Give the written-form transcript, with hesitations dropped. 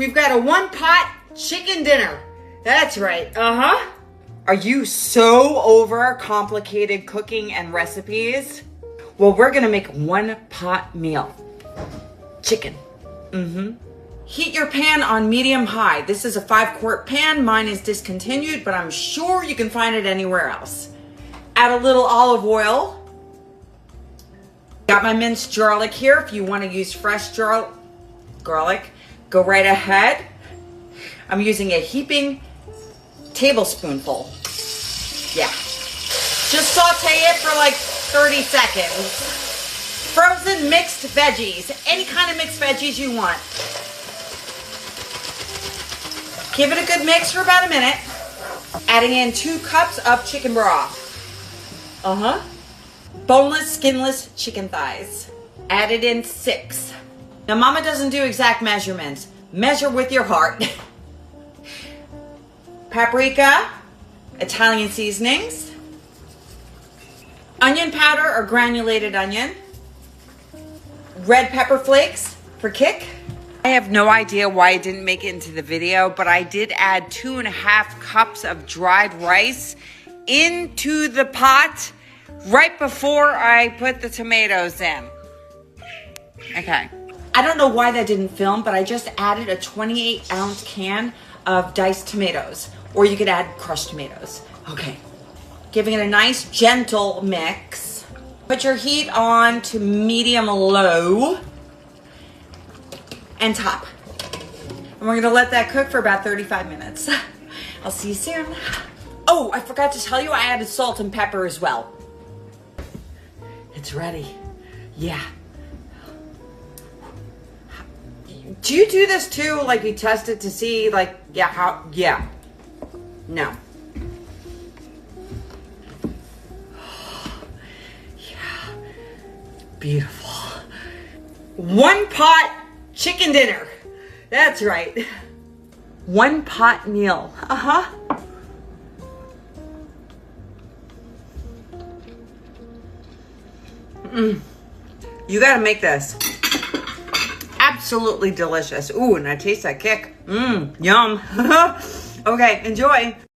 We've got a one-pot chicken dinner. That's right. Uh-huh. Are you so over complicated cooking and recipes? Well, we're gonna make one-pot meal. Chicken. Heat your pan on medium-high. This is a 5-quart pan. Mine is discontinued, but I'm sure you can find it anywhere else. Add a little olive oil. Got my minced garlic here. If you want to use fresh garlic, go right ahead. I'm using a heaping tablespoonful. Yeah. Just saute it for like 30 seconds. Frozen mixed veggies. Any kind of mixed veggies you want. Give it a good mix for about a minute. Adding in 2 cups of chicken broth. Boneless, skinless chicken thighs. Added in 6. Now, Mama doesn't do exact measurements. Measure with your heart. Paprika, Italian seasonings, onion powder or granulated onion, red pepper flakes for kick. I have no idea why I didn't make it into the video, but I did add 2.5 cups of dried rice into the pot right before I put the tomatoes in. Okay. I don't know why that didn't film, but I just added a 28-ounce can of diced tomatoes, or you could add crushed tomatoes. Okay. Giving it a nice gentle mix. Put your heat on to medium-low and top. And we're gonna let that cook for about 35 minutes. I'll see you soon. Oh, I forgot to tell you, I added salt and pepper as well. It's ready. Yeah. Do you do this too? Like you test it to see like, yeah. No. Yeah. Beautiful. One-pot chicken dinner. That's right. One-pot meal. You gotta make this. Absolutely delicious. Ooh, and I taste that kick. Yum. Okay, enjoy.